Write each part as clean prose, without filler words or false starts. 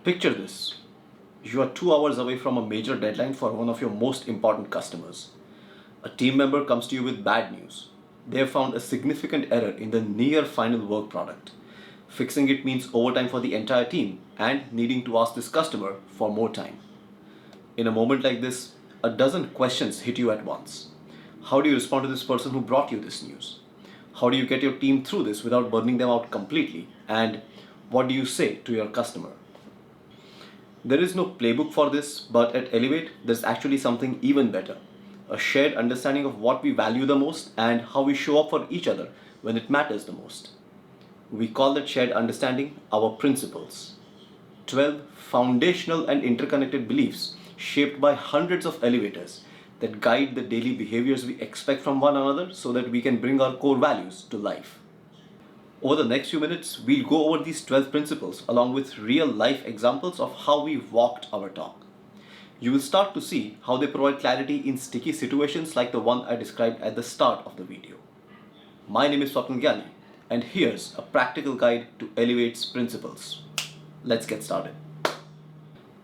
Picture this. You are 2 hours away from a major deadline for one of your most important customers. A team member comes to you with bad news. They have found a significant error in the near final work product. Fixing it means overtime for the entire team and needing to ask this customer for more time. In a moment like this, a dozen questions hit you at once. How do you respond to this person who brought you this news? How do you get your team through this without burning them out completely? And what do you say to your customer? There is no playbook for this, but at Elevate, there's actually something even better, a shared understanding of what we value the most and how we show up for each other when it matters the most. We call that shared understanding our principles. 12 foundational and interconnected beliefs shaped by hundreds of elevators that guide the daily behaviors we expect from one another so that we can bring our core values to life. Over the next few minutes, we'll go over these 12 principles along with real life examples of how we walked our talk. You will start to see how they provide clarity in sticky situations like the one I described at the start of the video. My name is Swapnil Gyani, and here's a practical guide to Elevate's principles. Let's get started.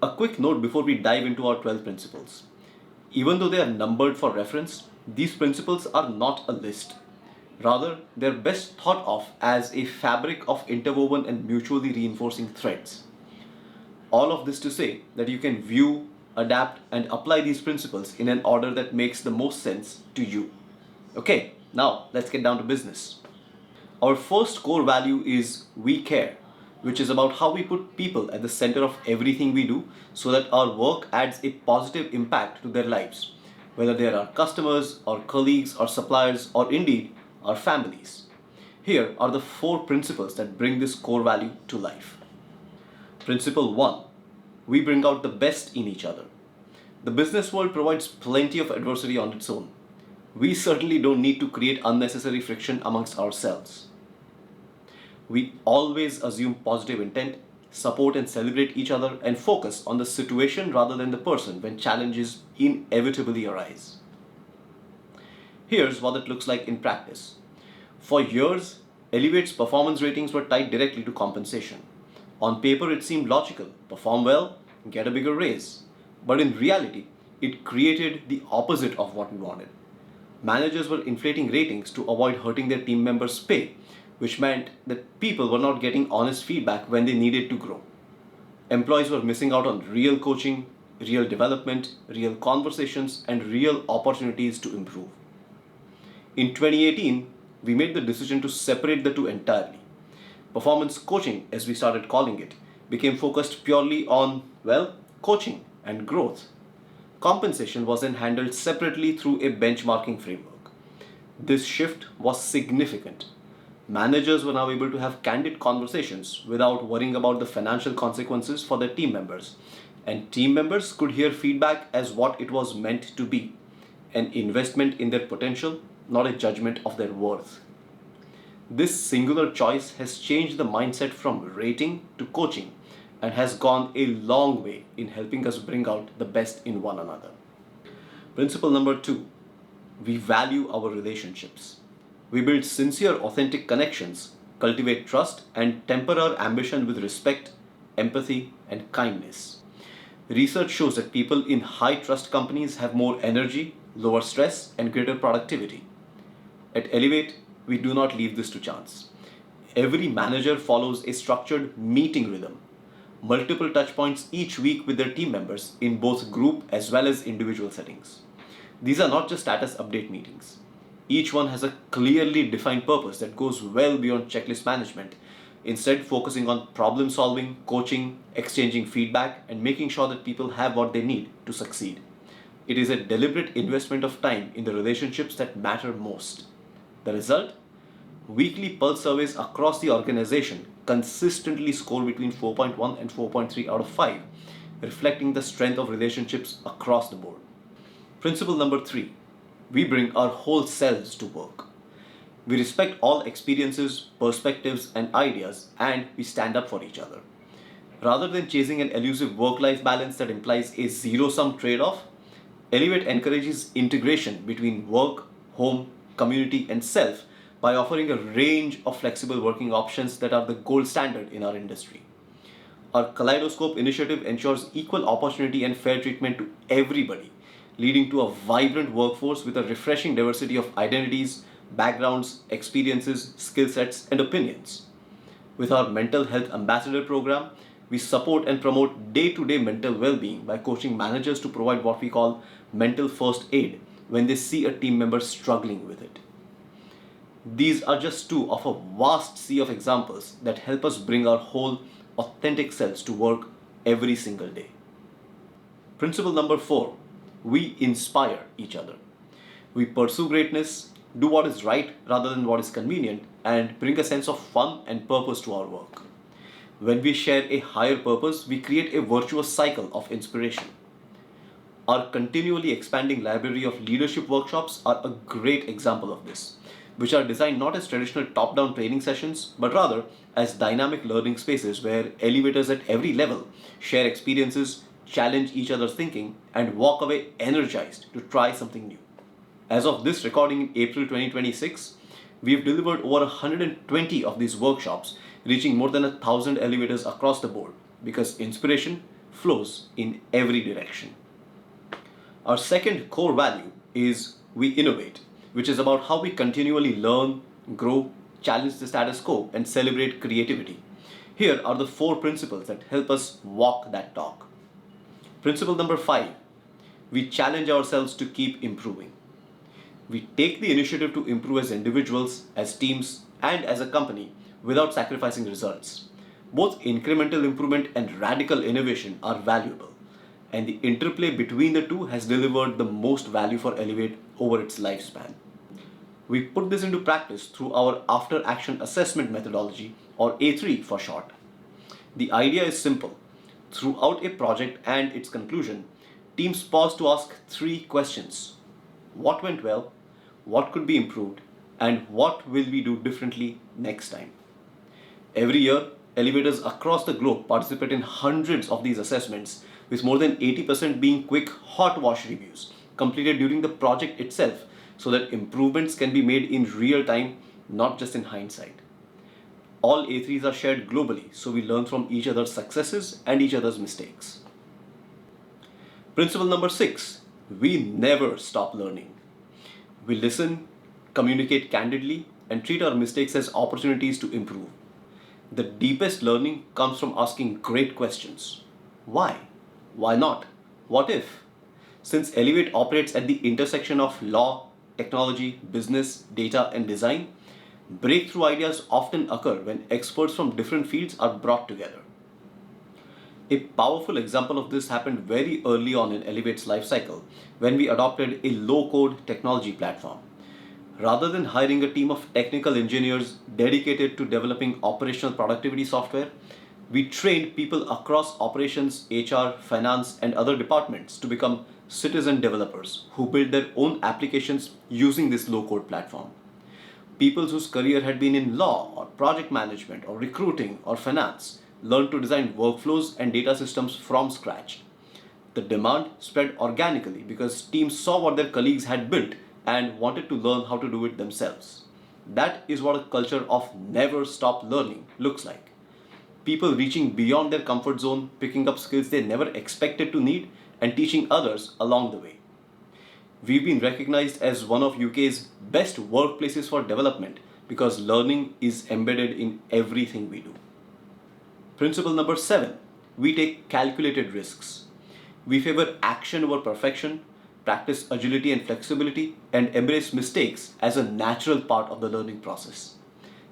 A quick note before we dive into our 12 principles. Even though they are numbered for reference, these principles are not a list. Rather, they're best thought of as a fabric of interwoven and mutually reinforcing threads. All of this to say that you can view, adapt, and apply these principles in an order that makes the most sense to you. Okay, now let's get down to business. Our first core value is we care, which is about how we put people at the center of everything we do so that our work adds a positive impact to their lives, whether they are our customers, or colleagues, or suppliers, or indeed our families. Here are the 4 principles that bring this core value to life. Principle 1. We bring out the best in each other. The business world provides plenty of adversity on its own. We certainly don't need to create unnecessary friction amongst ourselves. We always assume positive intent, support and celebrate each other, and focus on the situation rather than the person when challenges inevitably arise. Here's what it looks like in practice. For years, Elevate's performance ratings were tied directly to compensation. On paper, it seemed logical: perform well, get a bigger raise. But in reality, it created the opposite of what we wanted. Managers were inflating ratings to avoid hurting their team members' pay, which meant that people were not getting honest feedback when they needed to grow. Employees were missing out on real coaching, real development, real conversations, and real opportunities to improve. In 2018, we made the decision to separate the two entirely. Performance coaching, as we started calling it, became focused purely on, well, coaching and growth. Compensation was then handled separately through a benchmarking framework. This shift was significant. Managers were now able to have candid conversations without worrying about the financial consequences for their team members, and team members could hear feedback as what it was meant to be: an investment in their potential, not a judgment of their worth. This singular choice has changed the mindset from rating to coaching and has gone a long way in helping us bring out the best in one another. Principle number 2. We value our relationships. We build sincere, authentic connections, cultivate trust, and temper our ambition with respect, empathy, and kindness. Research shows that people in high trust companies have more energy, lower stress, and greater productivity. At Elevate, we do not leave this to chance. Every manager follows a structured meeting rhythm, multiple touch points each week with their team members in both group as well as individual settings. These are not just status update meetings. Each one has a clearly defined purpose that goes well beyond checklist management, instead focusing on problem solving, coaching, exchanging feedback, and making sure that people have what they need to succeed. It is a deliberate investment of time in the relationships that matter most. The result? Weekly pulse surveys across the organization consistently score between 4.1 and 4.3 out of 5, reflecting the strength of relationships across the board. Principle number 3. We bring our whole selves to work. We respect all experiences, perspectives, and ideas, and we stand up for each other. Rather than chasing an elusive work-life balance that implies a zero-sum trade-off, Elevate encourages integration between work, home, community, and self by offering a range of flexible working options that are the gold standard in our industry. Our Kaleidoscope initiative ensures equal opportunity and fair treatment to everybody, leading to a vibrant workforce with a refreshing diversity of identities, backgrounds, experiences, skill sets, and opinions. With our mental health ambassador program, we support and promote day to day mental well being by coaching managers to provide what we call mental first aid when they see a team member struggling with it. These are just two of a vast sea of examples that help us bring our whole authentic selves to work every single day. Principle number 4, we inspire each other. We pursue greatness, do what is right rather than what is convenient, and bring a sense of fun and purpose to our work. When we share a higher purpose, we create a virtuous cycle of inspiration. Our continually expanding library of leadership workshops are a great example of this, which are designed not as traditional top down training sessions, but rather as dynamic learning spaces where elevators at every level share experiences, challenge each other's thinking, and walk away energized to try something new. As of this recording in April 2026, we've delivered over 120 of these workshops, reaching more than 1,000 elevators across the board because inspiration flows in every direction. Our second core value is we innovate, which is about how we continually learn, grow, challenge the status quo, and celebrate creativity. Here are the 4 principles that help us walk that talk. Principle number 5, we challenge ourselves to keep improving. We take the initiative to improve as individuals, as teams, and as a company without sacrificing results. Both incremental improvement and radical innovation are valuable, and the interplay between the two has delivered the most value for Elevate over its lifespan. We put this into practice through our after action assessment methodology, or A3 for short. The idea is simple. Throughout a project and its conclusion, teams pause to ask 3 questions. What went well? What could be improved? And what will we do differently next time? Every year, elevators across the globe participate in hundreds of these assessments, with more than 80% being quick hot wash reviews completed during the project itself so that improvements can be made in real time, not just in hindsight. All A3s are shared globally, so we learn from each other's successes and each other's mistakes. Principle number 6, we never stop learning. We listen, communicate candidly, and treat our mistakes as opportunities to improve. The deepest learning comes from asking great questions. Why? Why not? What if? Since Elevate operates at the intersection of law, technology, business, data, and design, breakthrough ideas often occur when experts from different fields are brought together. A powerful example of this happened very early on in Elevate's life cycle when we adopted a low-code technology platform. Rather than hiring a team of technical engineers dedicated to developing operational productivity software, we trained people across operations, HR, finance, and other departments to become citizen developers who build their own applications using this low-code platform. People whose career had been in law or project management or recruiting or finance learned to design workflows and data systems from scratch. The demand spread organically because teams saw what their colleagues had built and wanted to learn how to do it themselves. That is what a culture of never stop learning looks like. People reaching beyond their comfort zone, picking up skills they never expected to need, and teaching others along the way. We've been recognized as one of UK's best workplaces for development because learning is embedded in everything we do. Principle number 7, we take calculated risks. We favor action over perfection, practice agility and flexibility, and embrace mistakes as a natural part of the learning process.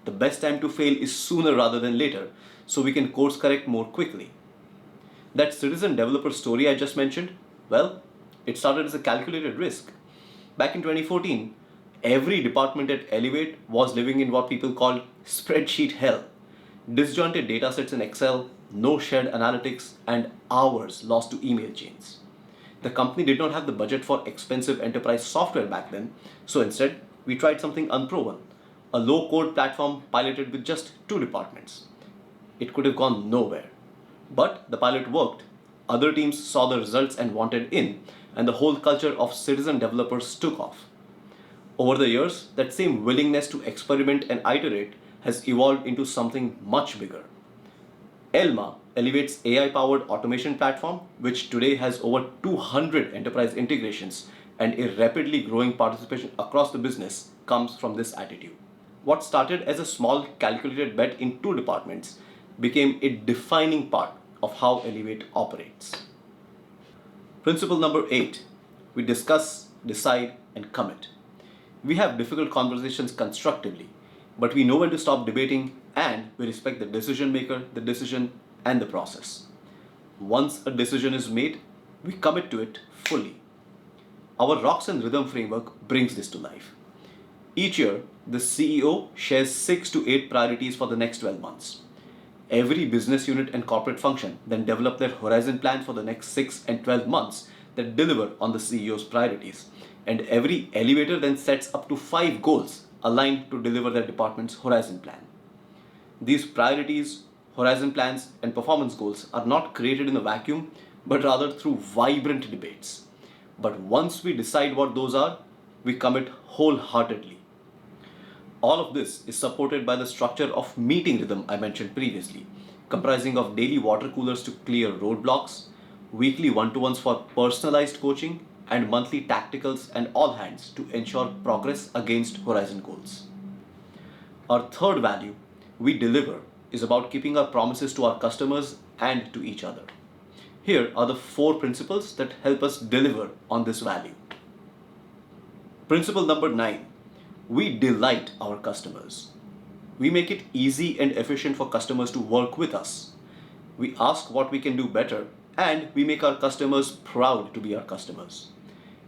The best time to fail is sooner rather than later, so we can course correct more quickly. That citizen developer story I just mentioned, well, it started as a calculated risk. Back in 2014, every department at Elevate was living in what people call spreadsheet hell. Disjointed datasets in Excel, no shared analytics, and hours lost to email chains. The company did not have the budget for expensive enterprise software back then, so instead, we tried something unproven, a low-code platform piloted with just 2 departments. It could have gone nowhere. But the pilot worked. Other teams saw the results and wanted in, and the whole culture of citizen developers took off. Over the years, that same willingness to experiment and iterate has evolved into something much bigger. Elma, Elevate's AI-powered automation platform, which today has over 200 enterprise integrations and a rapidly growing participation across the business, comes from this attitude. What started as a small calculated bet in two departments became a defining part of how Elevate operates. Principle number 8, we discuss, decide, and commit. We have difficult conversations constructively, but we know when to stop debating and we respect the decision maker, the decision, and the process. Once a decision is made, we commit to it fully. Our Rocks and Rhythm framework brings this to life. Each year, the CEO shares 6 to 8 priorities for the next 12 months. Every business unit and corporate function then develop their horizon plan for the next 6 and 12 months that deliver on the CEO's priorities. And every elevator then sets up to 5 goals aligned to deliver their department's horizon plan. These priorities, horizon plans, and performance goals are not created in a vacuum, but rather through vibrant debates. But once we decide what those are, we commit wholeheartedly. All of this is supported by the structure of meeting rhythm I mentioned previously, comprising of daily water coolers to clear roadblocks, weekly one-to-ones for personalized coaching, and monthly tacticals and all hands to ensure progress against horizon goals. Our third value, we deliver, is about keeping our promises to our customers and to each other. Here are the 4 principles that help us deliver on this value. Principle number 9, we delight our customers. We make it easy and efficient for customers to work with us. We ask what we can do better, and we make our customers proud to be our customers.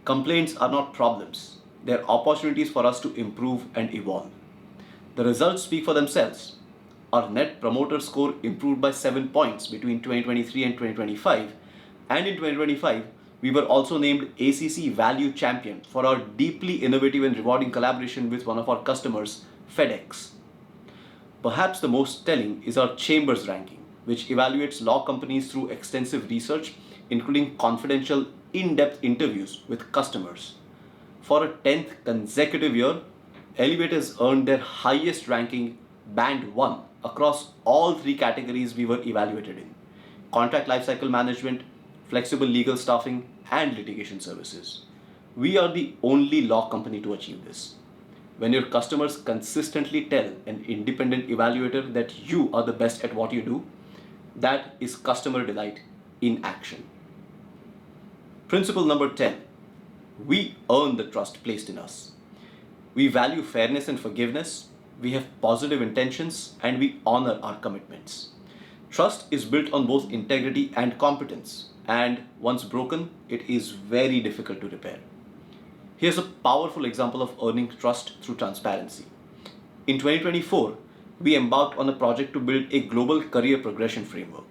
Complaints are not problems, they are opportunities for us to improve and evolve. The results speak for themselves. Our net promoter score improved by 7 points between 2023 and 2025, and in 2025, we were also named ACC Value Champion for our deeply innovative and rewarding collaboration with one of our customers, FedEx. Perhaps the most telling is our Chambers ranking, which evaluates law companies through extensive research, including confidential, in-depth interviews with customers. For a 10th consecutive year, Elevate has earned their highest ranking, Band 1, across all 3 categories we were evaluated in: contract lifecycle management, flexible legal staffing, and litigation services. We are the only law company to achieve this. When your customers consistently tell an independent evaluator that you are the best at what you do, that is customer delight in action. Principle number 10, we earn the trust placed in us. We value fairness and forgiveness, we have positive intentions, and we honor our commitments. Trust is built on both integrity and competence, and once broken, it is very difficult to repair. Here's a powerful example of earning trust through transparency. In 2024, we embarked on a project to build a global career progression framework.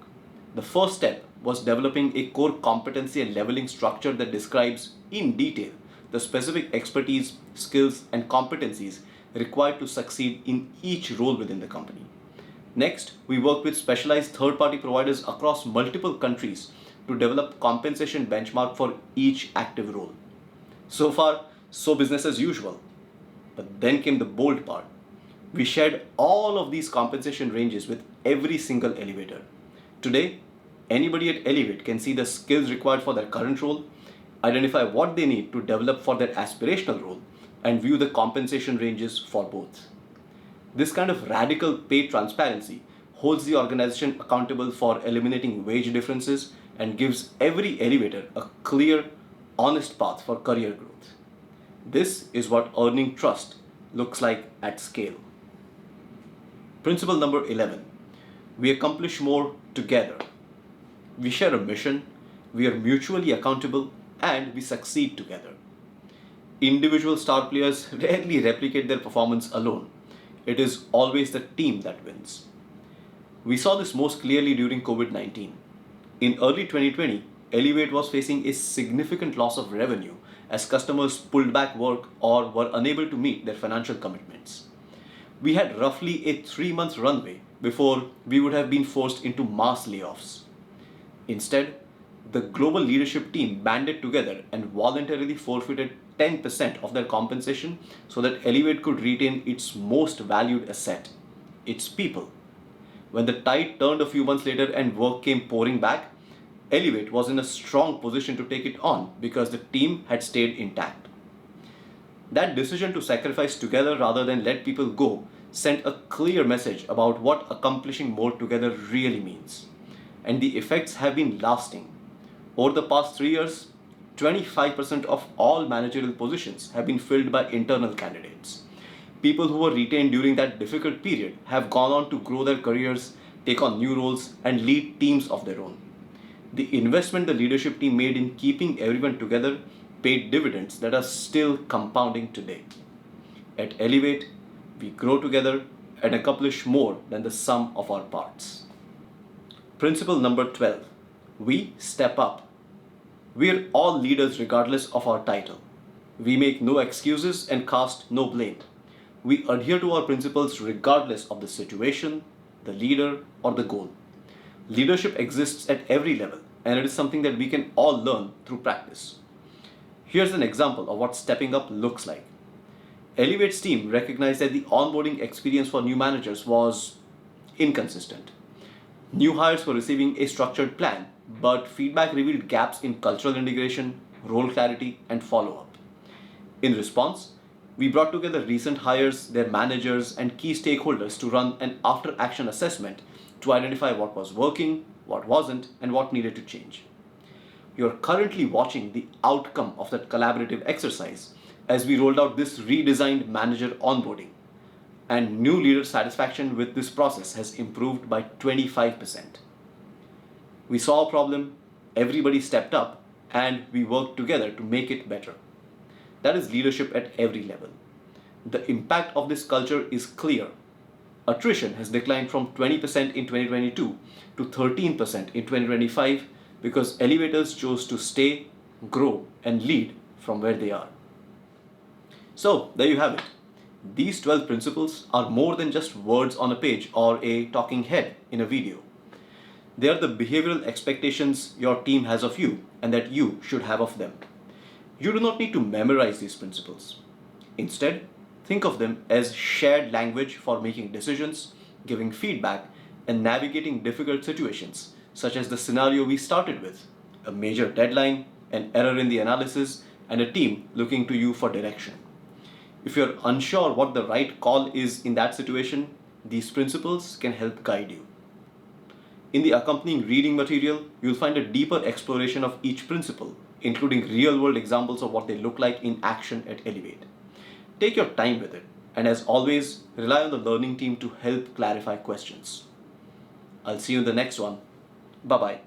The first step was developing a core competency and leveling structure that describes in detail the specific expertise, skills, and competencies required to succeed in each role within the company. Next, we worked with specialized third-party providers across multiple countries to develop compensation benchmark for each active role. So far, so business as usual. But then came the bold part. We shared all of these compensation ranges with every single elevator. Today, anybody at Elevate can see the skills required for their current role, identify what they need to develop for their aspirational role, and view the compensation ranges for both. This kind of radical pay transparency holds the organization accountable for eliminating wage differences and gives every elevator a clear, honest path for career growth. This is what earning trust looks like at scale. Principle number 11, we accomplish more together. We share a mission, we are mutually accountable, and we succeed together. Individual star players rarely replicate their performance alone. It is always the team that wins. We saw this most clearly during COVID-19. In early 2020, Elevate was facing a significant loss of revenue as customers pulled back work or were unable to meet their financial commitments. We had roughly a 3-month runway before we would have been forced into mass layoffs. Instead, the global leadership team banded together and voluntarily forfeited 10% of their compensation so that Elevate could retain its most valued asset, its people. When the tide turned a few months later and work came pouring back, Elevate was in a strong position to take it on because the team had stayed intact. That decision to sacrifice together rather than let people go sent a clear message about what accomplishing more together really means. And the effects have been lasting. Over the past 3 years, 25% of all managerial positions have been filled by internal candidates. People who were retained during that difficult period have gone on to grow their careers, take on new roles, and lead teams of their own. The investment the leadership team made in keeping everyone together paid dividends that are still compounding today. At Elevate, we grow together and accomplish more than the sum of our parts. Principle number 12. We step up. We're all leaders regardless of our title. We make no excuses and cast no blame. We adhere to our principles regardless of the situation, the leader, or the goal. Leadership exists at every level, and it is something that we can all learn through practice. Here's an example of what stepping up looks like. Elevate's team recognized that the onboarding experience for new managers was inconsistent. New hires were receiving a structured plan, but feedback revealed gaps in cultural integration, role clarity, and follow up. In response, we brought together recent hires, their managers, and key stakeholders to run an after action assessment to identify what was working, what wasn't, and what needed to change. You're currently watching the outcome of that collaborative exercise as we rolled out this redesigned manager onboarding. And new leader satisfaction with this process has improved by 25%. We saw a problem, everybody stepped up, and we worked together to make it better. That is leadership at every level. The impact of this culture is clear. Attrition has declined from 20% in 2022 to 13% in 2025 because elevators chose to stay, grow, and lead from where they are. So, there you have it. These 12 principles are more than just words on a page or a talking head in a video. They are the behavioral expectations your team has of you and that you should have of them. You do not need to memorize these principles. Instead, think of them as shared language for making decisions, giving feedback, and navigating difficult situations, such as the scenario we started with: a major deadline, an error in the analysis, and a team looking to you for direction. If you're unsure what the right call is in that situation, these principles can help guide you. In the accompanying reading material, you'll find a deeper exploration of each principle, including real-world examples of what they look like in action at Elevate. Take your time with it, and as always, rely on the learning team to help clarify questions. I'll see you in the next one. Bye-bye.